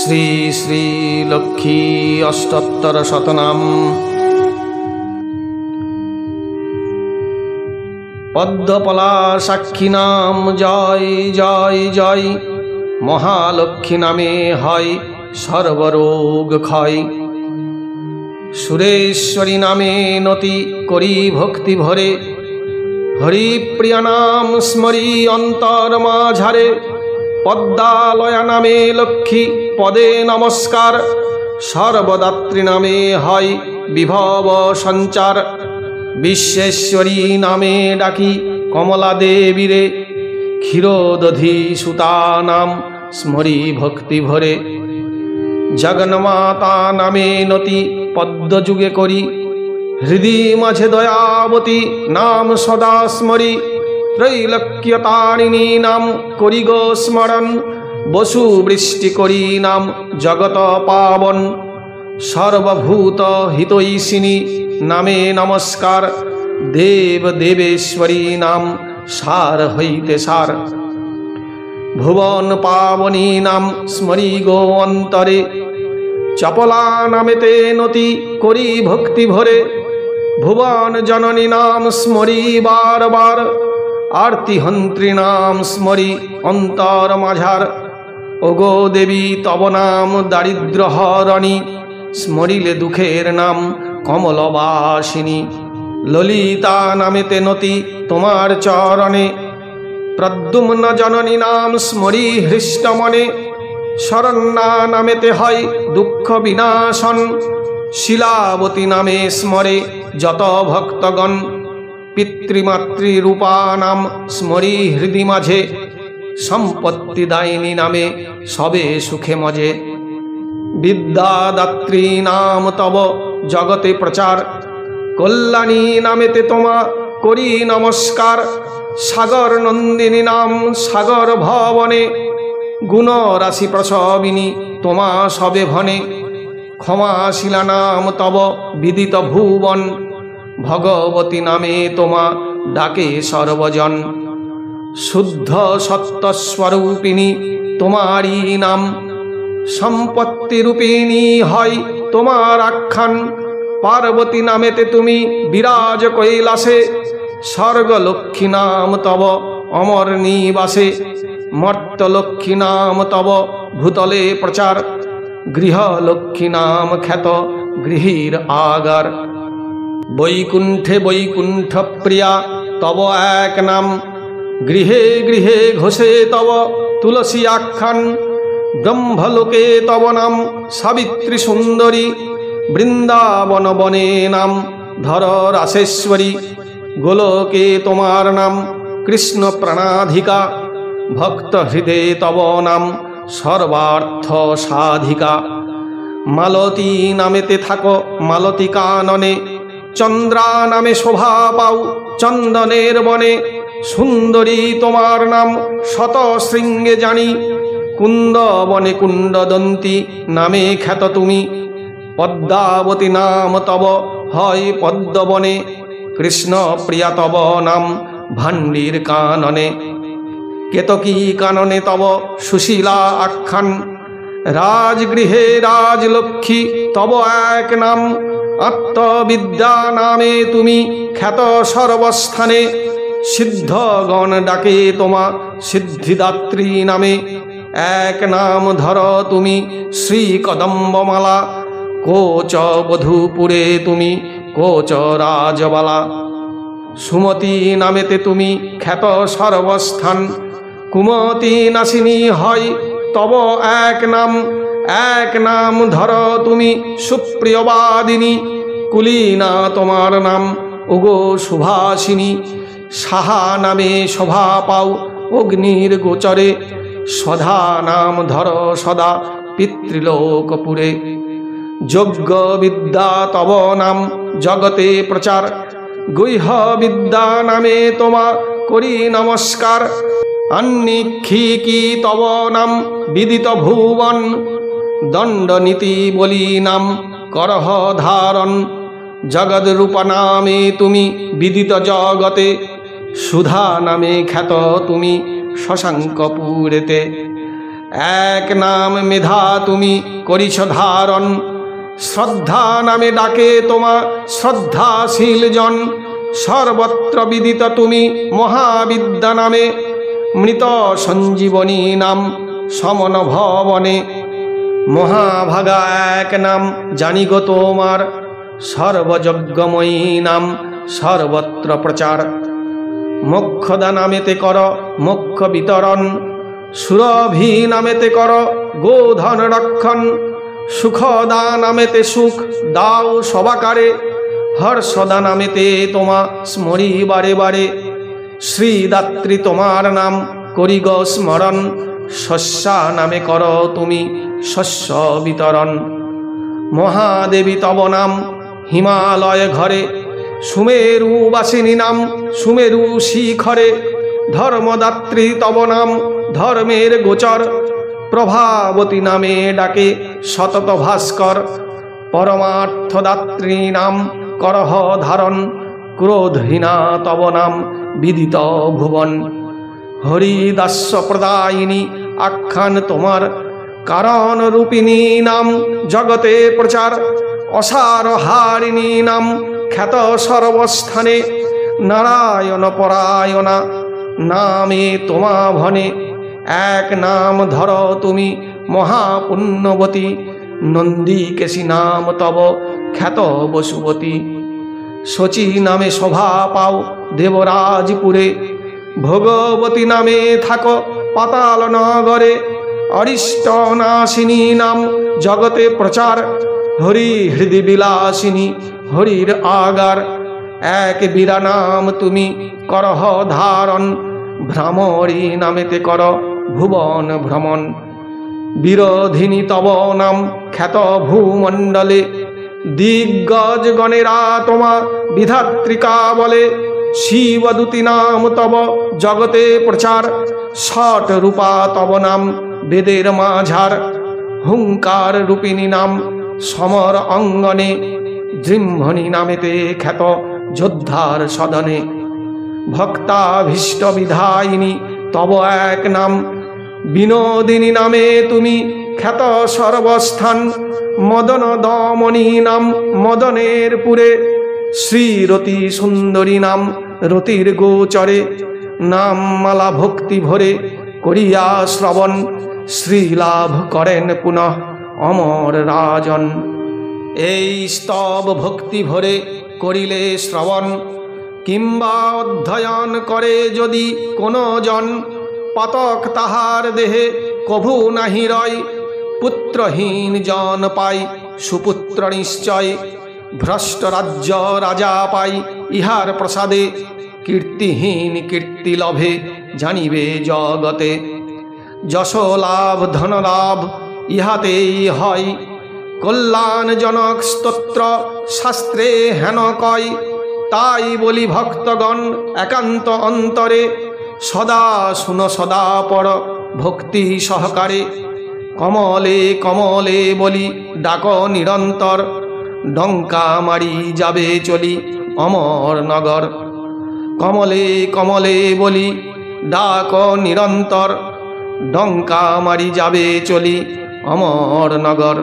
শ্রী শ্রী লক্ষ্মী অষ্টোত্তর শতনাম। পদ্মপলা সাক্ষী নাম জয় জয় জয়, মহালক্ষ্মী নামে হয় সর্বরোগ ক্ষয়। সুরেশ্বরী নামে নতি করি ভক্তি ভরে, হরিপ্রিয়া নাম স্মরি অন্তর মাঝারে। পদ্মালয়া নামে লক্ষ্মী পদে নমস্কার, সর্বদাত্রী নামে হয় বিভব সঞ্চার। বিশ্বেশ্বরী নামে ডাকি কমলা দেবীরে, ক্ষীরোদধি সুতা নাম স্মরি ভক্তি ভরে। জগন্মাতা নামে নতি পদ্মযুগে করি, হৃদি মাঝে দয়াবতী নাম সদা স্মরি। ত্রৈলোক্যতারিণী নাম করি গো স্মরণ, বসু বৃষ্টি করি নাম জগত পাবন। সর্বভূত হিতৈষিণী নামে নমস্কার, দেব দেবেশ্বরী নাম সার হইতে সার। ভুবন পাবনী নাম স্মরি গো অন্তরে, চপলা নামেতে নতি করি ভক্তি ভরে। ভুবন জননী নাম স্মরি বার বার, আরতিহন্ত্রী নাম স্মরি অন্তর মাঝার। ওগো দেবী তব নাম দারিদ্র হরণী, স্মরিলে দুঃখের নাম কমলবাসিনী। ললিতা নামেতে নতি তোমার চরণে, প্রদ্যুম্ন জননী নাম স্মরি হৃষ্টমনে। শরণ্যা নামেতে হয় দুঃখ বিনাশন, শিলাবতী নামে স্মরে যত ভক্তগণ। পিতৃমাতৃ রূপা নাম স্মরি হৃদি মাঝে, সম্পত্তিদায়িনী নামে সবে সুখে মজে। বিদ্যাদাত্রী নাম তব জগতে প্রচার, কল্যাণী নামেতে তোমা করি নমস্কার। সাগর নন্দিনী নাম সাগর ভবনে, গুণ রাশি প্রসবিনী তোমা সবে ভনে। ক্ষমাশীলা নাম তব বিদিত ভুবন, ভগবতী নামে তোমা ডাকে সর্বজন। শুদ্ধ সত্যস্বরূপিণী তোমারই নাম, সম্পত্তিরূপিণী হয় তোমার আখ্যান। পার্বতী নামেতে তুমি বিরাজ কৈলাসে, স্বর্গলক্ষ্মী নাম তব অমর নিবাসে। মর্তলক্ষ্মী নাম তব ভূতলে প্রচার, গৃহলক্ষ্মী নাম খ্যাত গৃহীর আগার। বৈকুণ্ঠে বৈকুণ্ঠ প্রিয়া তব এক নাম, গৃহে গৃহে ঘোষে তব তুলসী আখ্যান। ব্রহ্মলোকে তব নাম সাবিত্রী সুন্দরী, বৃন্দাবন বনে নাম ধর রাসেশ্বরী। গোলকে তোমার নাম কৃষ্ণ প্রাণাধিকা, ভক্ত হৃদে তব নাম সর্বার্থ সাধিকা। মালতী নামেতে থাকো মালতী কাননে, চন্দ্রা নামে শোভা পাও চন্দনের বনে। সুন্দরী তোমার নাম শত শৃঙ্গে জানি, কুন্দ বনে কুণ্ডদন্তী নামে খ্যাত তুমি। পদ্মাবতী নাম তব হয় পদ্মবনে, কৃষ্ণ প্রিয়া তব নাম ভাণ্ডির কাননে। কেতকী কাননে তব সুশীলা আখ্যান, রাজগৃহে রাজলক্ষ্মী তব এক নাম। আত্মবিদ্যা নামে তুমি খ্যাত সর্বস্থানে, সিদ্ধগণ ডাকে তোমা সিদ্ধিদাত্রী নামে। এক নাম ধর তুমি শ্রী কদম্বমালা, কোচ বধূপুরে তুমি কোচ রাজবালা। সুমতি নামেতে তুমি খ্যাত সর্বস্থান, কুমতি নাসিনী হয় তব এক নাম। এক নাম ধর তুমি সুপ্রিয়বাদিনী, কুলীনা তোমার নাম ওগো সুভাষিনী। সাহা নামে শোভা পাও অগ্নির গোচরে, সদা নাম ধর সদা পিতৃলোকপুরে। যজ্ঞ বিদ্যা তব নাম জগতে প্রচার, গুহ্য বিদ্যা নামে তোমা করি নমস্কার। আন্নিক্ষিকী তব নাম বিদিত ভুবন, দণ্ডনীতি বলি নাম করহ ধারণ। জগদ্রূপ নামে তুমি বিদিত জগতে, সুধা নামে খ্যাত তুমি শশাঙ্কপুরেতে। এক নাম মেধা তুমি করিছ ধারণ, শ্রদ্ধা নামে ডাকে তোমা শ্রদ্ধাশীল জন। সর্বত্র বিদিত তুমি মহাবিদ্যা নামে, মৃত সঞ্জীবনী নাম সমন ভবনে। মহাভাগা এক নাম জানি গো তোমার, সর্বযজ্ঞময়ী নাম সর্বত্র প্রচার। মোক্ষদা নামেতে কর মোক্ষ বিতরণ, সুরভি নামেতে কর গোধন রক্ষণ। সুখদা নামেতে সুখ দাও সবাকারে, হর্ষদা নামেতে তোমা স্মরি বারে বারে। শ্রীদাত্রী তোমার নাম করি গো স্মরণ, শস্যা নামে কর তুমি শস্য বিতরণ। মহাদেবী তব নাম হিমালয় ঘরে, সুমেরু বাসিনী নাম সুমেরু শিখরে। ধর্মদাত্রী তব নাম ধর্মের গোচর, প্রভাবতী নামে ডাকে সতত ভাস্কর। পরমার্থদাত্রী নাম করহ ধারণ, ক্রোধহীনা তব নাম বিদিত ভুবন। হরিদাস্য প্রদায়িনী আখ্যান তোমার, কারণ রূপিণী নাম জগতে প্রচার। অসারহারিণী নাম খ্যাত সর্বস্থানে, নারায়ণ পরায়ণা নামে তোমা ভনে। এক নাম ধর তুমি মহাপুণ্যবতী, নন্দীকেশী নাম তব খ্যাত বসুবতী। শচী নামে শোভা পাও দেবরাজপুরে, ভগবতী নামে থাকো পাতাল নগরে। অরিষ্ট নাশিনী নাম জগতে প্রচার, হরি হৃদি বিলাসিনী হরির আগার। এক বীরা নাম তুমি করহ ধারণ, ভ্রামরী নামেতে কর ভুবন ভ্রমণ। বিরোধিনী তব নাম খ্যাত ভূমণ্ডলে, দিগ্গজ গণেরা তোমা বিধাত্রিকা বলে। শিবদূতী নাম তব জগতে প্রচার, ষট রূপা তব নাম বেদের মাঝার। হুঙ্কার রূপিণী নাম সমর অঙ্গনে, জৃম্ভণী নামেতে খ্যাত যোদ্ধার সদনে। ভক্তাভীষ্ট বিধায়িনী তব এক নাম, বিনোদিনী নামে তুমি খ্যাত সর্বস্থান। মদন দমনী নাম মদনের পুরে, শ্রীরতি সুন্দরী নাম রতির গোচরে। নাম মালা ভক্তি ভরে করিয়া শ্রবণ, শ্রীলাভ করেন পুনঃ অমর রাজন। এই স্তব ভক্তি ভরে করিলে শ্রবণ, কিংবা অধ্যয়ন করে যদি কোনো জন। পাতক তাহার দেহে কভু নাহি রয়, পুত্রহীন জন পাই সুপুত্র নিশ্চয়। ভ্রষ্ট রাজ্য রাজা পাই ইহার প্রসাদে, কীর্তিহীন কীর্তি লভে জানিবে জগতে। যশ লাভ ধন লাভ ইহাতেই হয়, কল্যাণজনক স্তোত্র শাস্ত্রে হেন কয়। তাই বলি ভক্তগণ একান্ত অন্তরে, সদা শুনো সদা পড় ভক্তি সহকারে। কমলে কমলে বলি ডাক নিরন্তর, ডঙ্কা মারি যাবে চলি অমর নগর। কমলে কমলে বলি ডাক নিরন্তর, ডঙ্কা মারি যাবে চলি অমর নগর।